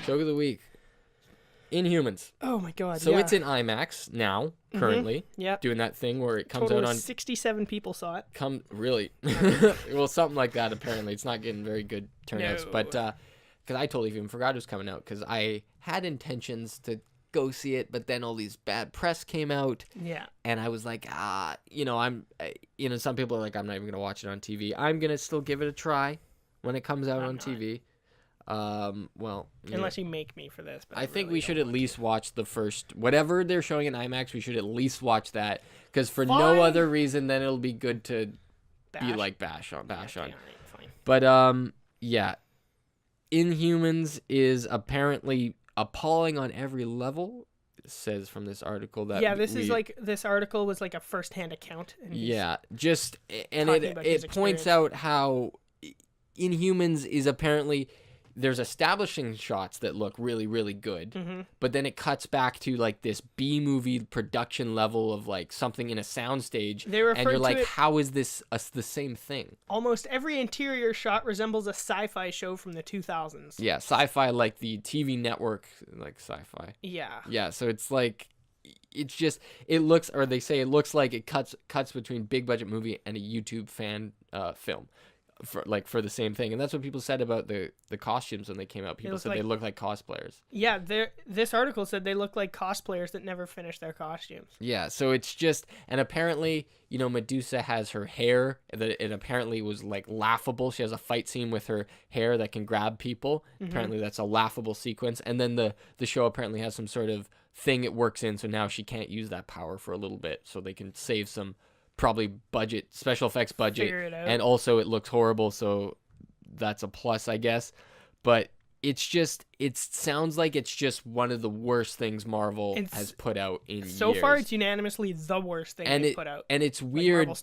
Joke of the week. InHumans. Oh my god. So yeah. it's in IMAX now, currently. Yep. Doing that thing where it comes Total out of on 67 people saw it. Really? Well, something like that. Apparently, it's not getting very good turnouts. No. But because I totally even forgot it was coming out, because I had intentions to go see it, but then all these bad press came out. Yeah. And I was like, some people are like, I'm not even gonna watch it on TV. I'm gonna still give it a try when it comes out on TV. Unless you make me for this. But I think really we should at least watch the first, whatever they're showing in IMAX, we should at least watch that, because for no other reason then it'll be good to be like bash on. Yeah, all right, fine. But yeah, InHumans is apparently appalling on every level. It says from this article that this article was like a first-hand account. And it points out how InHumans is apparently, there's establishing shots that look really, really good, but then it cuts back to like this B-movie production level of like something in a soundstage, and you're like, how is this the same thing? Almost every interior shot resembles a sci-fi show from the 2000s. Yeah, sci-fi, like the TV network, like sci-fi. Yeah. Yeah, so it's like, it's just, it looks like it cuts between big budget movie and a YouTube fan film. For the same thing, and that's what people said about the costumes when they came out. People said they look like cosplayers. Yeah, this article said they look like cosplayers that never finished their costumes. Yeah, so it's just, and apparently, Medusa has her hair that it apparently was like laughable. She has a fight scene with her hair that can grab people. Apparently, that's a laughable sequence. And then the show apparently has some sort of thing it works in, so now she can't use that power for a little bit, so they can save some. Probably special effects budget, and also it looks horrible, so that's a plus, I guess. But it sounds like it's just one of the worst things Marvel has put out in years. So far, it's unanimously the worst thing they've put out. And it's weird. Like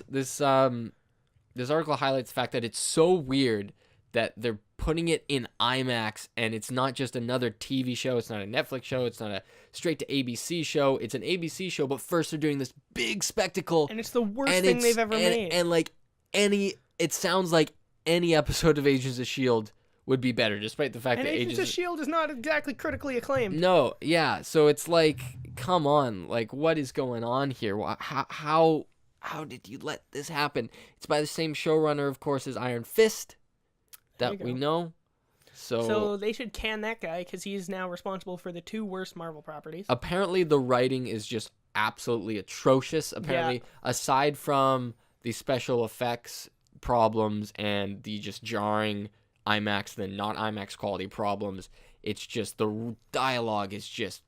this article highlights the fact that it's so weird that they're putting it in IMAX, and it's not just another TV show. It's not a Netflix show. It's not a straight to ABC show. It's an ABC show, but first they're doing this big spectacle. And it's the worst thing they've ever made. And like it sounds like any episode of Agents of S.H.I.E.L.D. would be better, despite the fact that Agents of S.H.I.E.L.D. is not exactly critically acclaimed. No, yeah. So it's like, come on. Like, what is going on here? How did you let this happen? It's by the same showrunner, of course, as Iron Fist. That we know. So they should can that guy, because he's now responsible for the 2 worst Marvel properties. Apparently the writing is just absolutely atrocious. Apparently, aside from the special effects problems and the just jarring IMAX then not IMAX quality problems, it's just the dialogue is just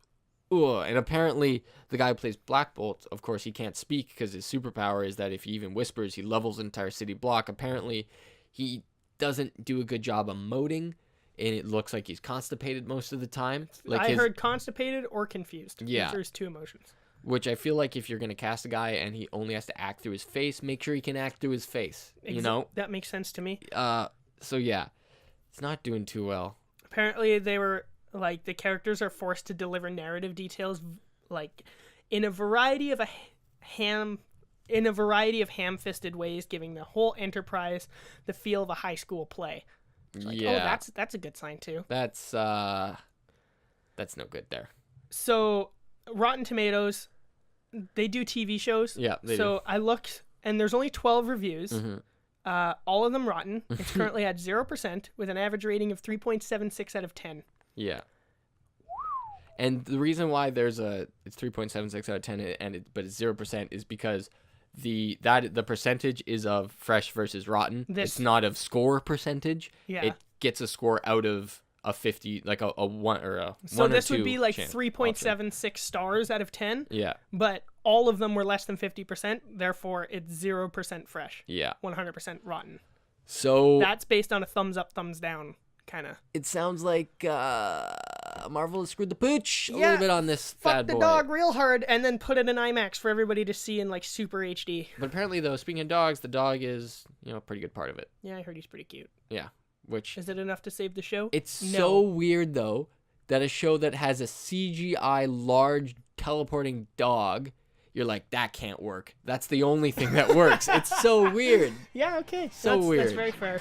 ugh. And apparently the guy who plays Black Bolt, of course, he can't speak because his superpower is that if he even whispers, he levels an entire city block. Apparently he doesn't do a good job emoting, and it looks like he's constipated most of the time. Like I heard constipated or confused. Yeah. There's 2 emotions. Which I feel like if you're going to cast a guy and he only has to act through his face, make sure he can act through his face, That makes sense to me. So yeah, it's not doing too well. Apparently they were, like, the characters are forced to deliver narrative details, like, in a variety of ham-fisted ways, giving the whole enterprise the feel of a high school play. Like, oh, that's a good sign too. That's no good there. So Rotten Tomatoes, they do TV shows. Yeah, they do. I looked, and there's only 12 reviews. All of them rotten. It's currently at 0% with an average rating of 3.76 out of 10. Yeah. And the reason why it's 3.76 out of 10 but it's 0% is because the percentage is of fresh versus rotten. It's not of score percentage. Yeah. It gets a score out of a 50, like a 1 or a so 1 or 2. So this would be like 3.76 stars out of 10. Yeah. But all of them were less than 50%. Therefore, it's 0% fresh. Yeah. 100% rotten. So that's based on a thumbs up, thumbs down kind of. It sounds like Marvel has screwed the pooch a little bit on this bad boy. Fuck the dog real hard and then put it in IMAX for everybody to see in like super HD. But apparently, though, speaking of dogs, the dog is a pretty good part of it. Yeah, I heard he's pretty cute. Yeah. Which is it enough to save the show? It's so weird though that a show that has a CGI large teleporting dog, you're like, that can't work. That's the only thing that works. It's so weird. Yeah, okay. So weird. That's very fair.